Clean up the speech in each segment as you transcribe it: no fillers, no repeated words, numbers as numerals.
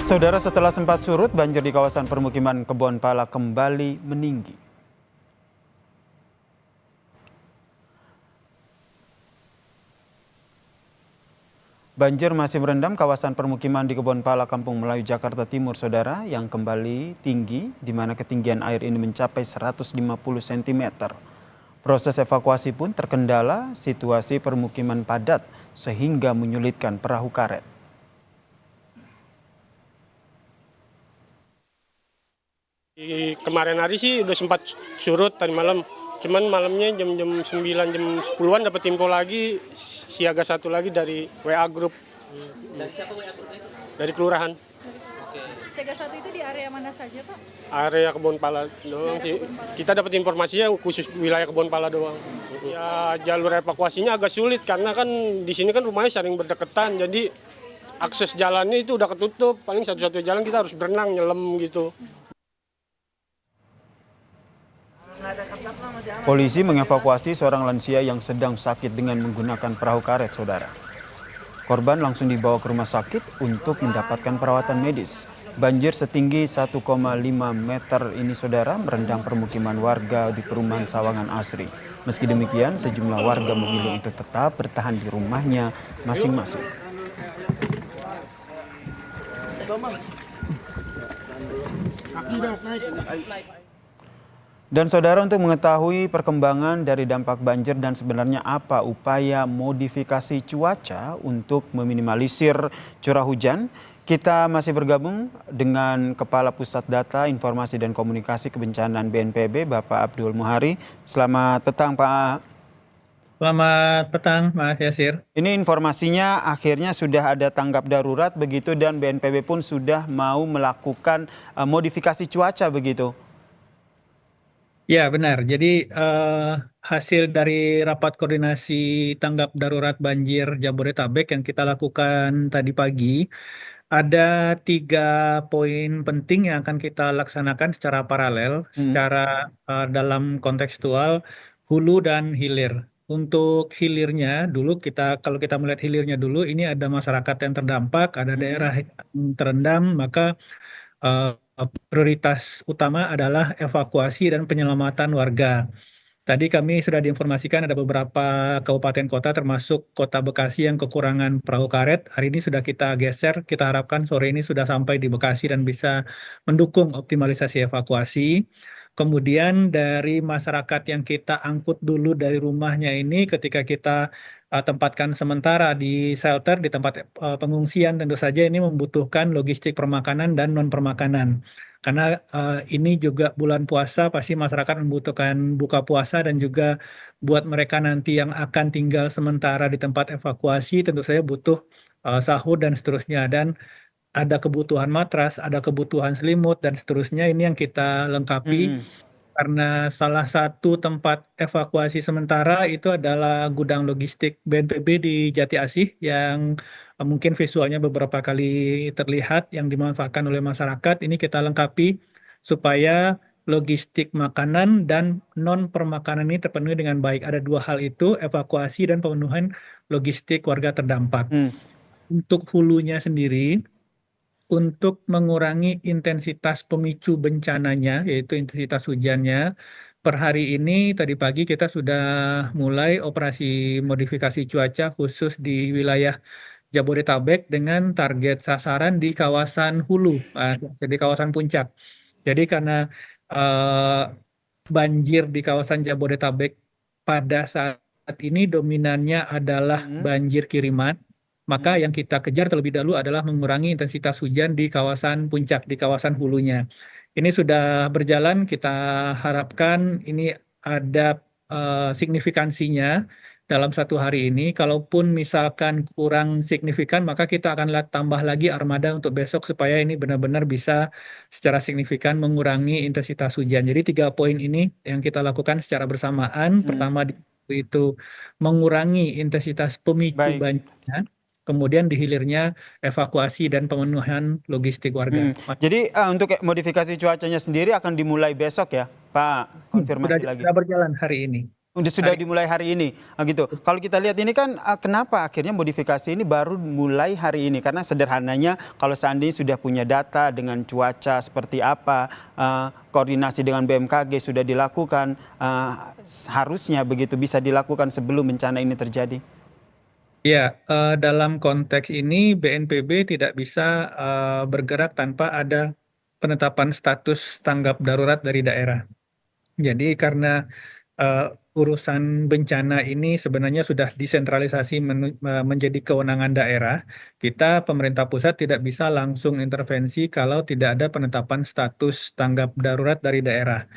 Saudara, setelah sempat surut, banjir di kawasan permukiman Kebonpala kembali meninggi. Banjir masih merendam kawasan permukiman di Kebonpala, Kampung Melayu, Jakarta Timur, saudara, yang kembali tinggi, di mana ketinggian air ini mencapai 150 cm. Proses evakuasi pun terkendala, situasi permukiman padat, sehingga menyulitkan perahu karet. Kemarin hari sih udah sempat surut tadi malam. Cuman malamnya jam 9, jam 10-an dapat info lagi, siaga satu lagi dari WA Group. Dari siapa WA Group itu? Dari kelurahan. Oke. Siaga satu itu di area mana saja, Pak? Area Kebonpala doang sih. Kita dapat informasinya khusus wilayah Kebonpala doang. Ya jalur evakuasinya agak sulit karena kan di sini kan rumahnya sering berdekatan. Jadi akses jalannya itu udah ketutup. Paling satu-satu jalan kita harus berenang, nyelam gitu. Polisi mengevakuasi seorang lansia yang sedang sakit dengan menggunakan perahu karet, saudara. Korban langsung dibawa ke rumah sakit untuk mendapatkan perawatan medis. Banjir setinggi 1,5 meter ini, saudara, merendam permukiman warga di perumahan Sawangan Asri. Meski demikian, sejumlah warga memilih untuk tetap bertahan di rumahnya masing-masing. Dan saudara, untuk mengetahui perkembangan dari dampak banjir dan sebenarnya apa upaya modifikasi cuaca untuk meminimalisir curah hujan, kita masih bergabung dengan Kepala Pusat Data, Informasi dan Komunikasi Kebencanaan BNPB, Bapak Abdul Muhari. Selamat petang, Pak. Selamat petang, Mas Yasir. Ini informasinya akhirnya sudah ada tanggap darurat begitu, dan BNPB pun sudah mau melakukan modifikasi cuaca begitu. Ya, benar. Jadi hasil dari rapat koordinasi tanggap darurat banjir Jabodetabek yang kita lakukan tadi pagi, ada 3 poin penting yang akan kita laksanakan secara paralel, secara dalam kontekstual hulu dan hilir. Untuk hilirnya dulu, kalau kita melihat hilirnya dulu, ini ada masyarakat yang terdampak, ada daerah yang terendam, maka prioritas utama adalah evakuasi dan penyelamatan warga. Tadi kami sudah diinformasikan ada beberapa kabupaten kota termasuk Kota Bekasi yang kekurangan perahu karet. Hari ini sudah kita geser, kita harapkan sore ini sudah sampai di Bekasi dan bisa mendukung optimalisasi evakuasi. Kemudian dari masyarakat yang kita angkut dulu dari rumahnya ini, ketika kita tempatkan sementara di shelter, di tempat pengungsian, tentu saja ini membutuhkan logistik permakanan dan non permakanan. Karena ini juga bulan puasa, pasti masyarakat membutuhkan buka puasa, dan juga buat mereka nanti yang akan tinggal sementara di tempat evakuasi tentu saja butuh sahur dan seterusnya. Dan ada kebutuhan matras, ada kebutuhan selimut, dan seterusnya. Ini yang kita lengkapi. Karena salah satu tempat evakuasi sementara itu adalah gudang logistik BNPB di Jati Asih yang mungkin visualnya beberapa kali terlihat yang dimanfaatkan oleh masyarakat. Ini kita lengkapi supaya logistik makanan dan non permakanan ini terpenuhi dengan baik. Ada 2 hal itu, evakuasi dan pemenuhan logistik warga terdampak. Untuk hulunya sendiri, untuk mengurangi intensitas pemicu bencananya, yaitu intensitas hujannya, per hari ini tadi pagi kita sudah mulai operasi modifikasi cuaca khusus di wilayah Jabodetabek dengan target sasaran di kawasan hulu, jadi kawasan puncak. Jadi karena banjir di kawasan Jabodetabek pada saat ini dominannya adalah banjir kiriman, maka yang kita kejar terlebih dahulu adalah mengurangi intensitas hujan di kawasan puncak, di kawasan hulunya. Ini sudah berjalan, kita harapkan ini ada signifikansinya dalam 1 hari ini. Kalaupun misalkan kurang signifikan, maka kita akan tambah lagi armada untuk besok supaya ini benar-benar bisa secara signifikan mengurangi intensitas hujan. Jadi 3 poin ini yang kita lakukan secara bersamaan. Pertama itu mengurangi intensitas pemicu banjirnya. Kemudian di hilirnya evakuasi dan pemenuhan logistik warga. Jadi untuk modifikasi cuacanya sendiri akan dimulai besok ya, Pak? Konfirmasi lagi. Sudah berjalan hari ini. Sudah dimulai hari ini, gitu. Kalau kita lihat ini kan, kenapa akhirnya modifikasi ini baru mulai hari ini? Karena sederhananya kalau seandainya sudah punya data dengan cuaca seperti apa, koordinasi dengan BMKG sudah dilakukan, harusnya begitu bisa dilakukan sebelum bencana ini terjadi. Ya, dalam konteks ini BNPB tidak bisa bergerak tanpa ada penetapan status tanggap darurat dari daerah. Jadi karena urusan bencana ini sebenarnya sudah disentralisasi menjadi kewenangan daerah, kita pemerintah pusat tidak bisa langsung intervensi kalau tidak ada penetapan status tanggap darurat dari daerah.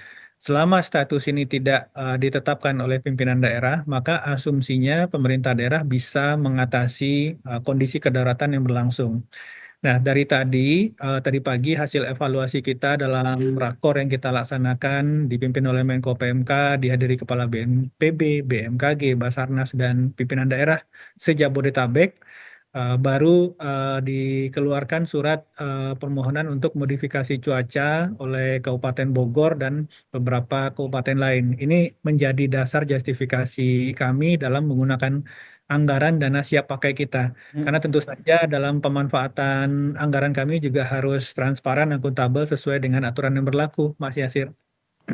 Selama status ini tidak ditetapkan oleh pimpinan daerah, maka asumsinya pemerintah daerah bisa mengatasi kondisi kedaruratan yang berlangsung. Nah, tadi pagi hasil evaluasi kita dalam rakor yang kita laksanakan dipimpin oleh Menko PMK, dihadiri Kepala BNPB, BMKG, Basarnas, dan pimpinan daerah se-Jabodetabek, baru dikeluarkan surat permohonan untuk modifikasi cuaca oleh Kabupaten Bogor dan beberapa kabupaten lain. Ini menjadi dasar justifikasi kami dalam menggunakan anggaran dana siap pakai kita. Karena tentu saja dalam pemanfaatan anggaran kami juga harus transparan, akuntabel sesuai dengan aturan yang berlaku, Mas Yasir.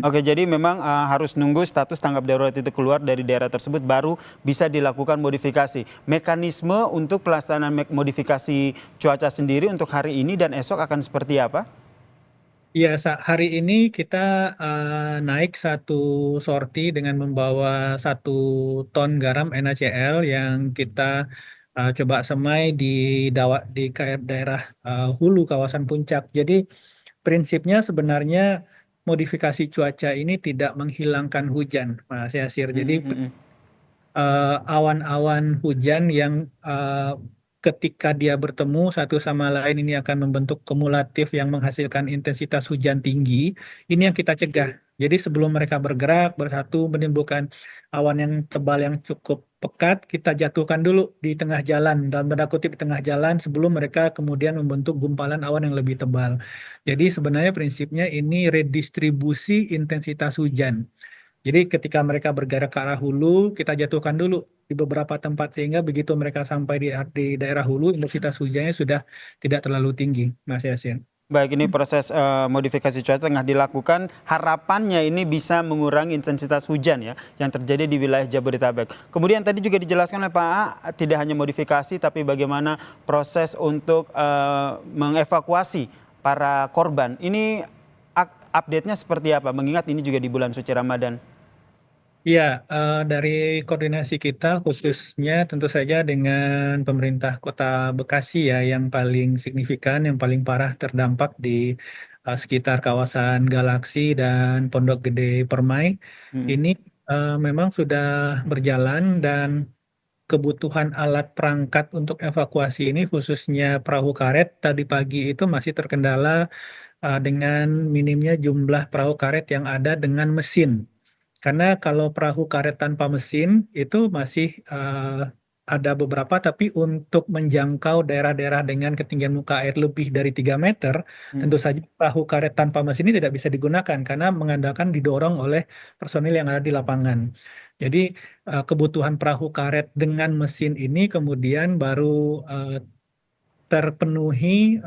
Oke, jadi memang harus nunggu status tanggap darurat itu keluar dari daerah tersebut baru bisa dilakukan modifikasi. Mekanisme untuk pelaksanaan modifikasi cuaca sendiri untuk hari ini dan esok akan seperti apa? Ya, hari ini kita naik satu sorti dengan membawa 1 ton garam NaCl yang kita coba semai di daerah hulu kawasan puncak. Jadi prinsipnya sebenarnya modifikasi cuaca ini tidak menghilangkan hujan, Mas Yasir. Jadi awan-awan hujan yang ketika dia bertemu satu sama lain ini akan membentuk kumulatif yang menghasilkan intensitas hujan tinggi. Ini yang kita cegah. Jadi sebelum mereka bergerak bersatu menimbulkan awan yang tebal yang cukup pekat, kita jatuhkan dulu di tengah jalan, dalam tanda kutip di tengah jalan, sebelum mereka kemudian membentuk gumpalan awan yang lebih tebal. Jadi sebenarnya prinsipnya ini redistribusi intensitas hujan. Jadi ketika mereka bergerak ke arah hulu, kita jatuhkan dulu di beberapa tempat sehingga begitu mereka sampai di daerah hulu, intensitas hujannya sudah tidak terlalu tinggi, Mas Yasin. Baik, ini proses modifikasi cuaca tengah dilakukan. Harapannya ini bisa mengurangi intensitas hujan ya yang terjadi di wilayah Jabodetabek. Kemudian tadi juga dijelaskan oleh Pak A, tidak hanya modifikasi tapi bagaimana proses untuk mengevakuasi para korban. Ini update-nya seperti apa? Mengingat ini juga di bulan suci Ramadan. Ya, dari koordinasi kita khususnya tentu saja dengan pemerintah Kota Bekasi ya yang paling signifikan, yang paling parah terdampak di sekitar kawasan Galaksi dan Pondok Gede Permai. Ini memang sudah berjalan dan kebutuhan alat perangkat untuk evakuasi ini khususnya perahu karet tadi pagi itu masih terkendala dengan minimnya jumlah perahu karet yang ada dengan mesin. Karena kalau perahu karet tanpa mesin itu masih ada beberapa, tapi untuk menjangkau daerah-daerah dengan ketinggian muka air lebih dari 3 meter, tentu saja perahu karet tanpa mesin ini tidak bisa digunakan karena mengandalkan didorong oleh personil yang ada di lapangan. Jadi kebutuhan perahu karet dengan mesin ini kemudian baru terpenuhi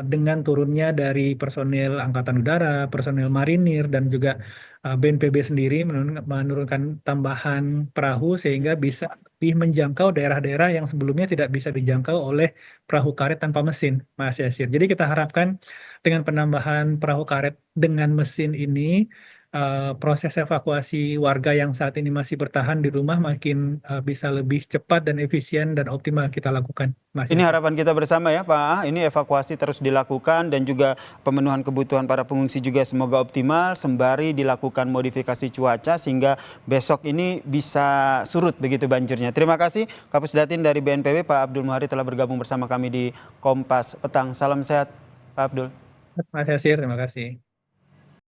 dengan turunnya dari personil Angkatan Udara, personil Marinir, dan juga BNPB sendiri menurunkan tambahan perahu sehingga bisa lebih menjangkau daerah-daerah yang sebelumnya tidak bisa dijangkau oleh perahu karet tanpa mesin, Mas Yasir. Jadi kita harapkan dengan penambahan perahu karet dengan mesin ini, proses evakuasi warga yang saat ini masih bertahan di rumah makin bisa lebih cepat dan efisien dan optimal kita lakukan. Ini harapan kita bersama ya Pak A, ini evakuasi terus dilakukan dan juga pemenuhan kebutuhan para pengungsi juga semoga optimal sembari dilakukan modifikasi cuaca sehingga besok ini bisa surut begitu banjirnya. Terima kasih Kapus Datin dari BNPB Pak Abdul Muhari telah bergabung bersama kami di Kompas Petang. Salam sehat Pak Abdul. Mas Yasir, terima kasih.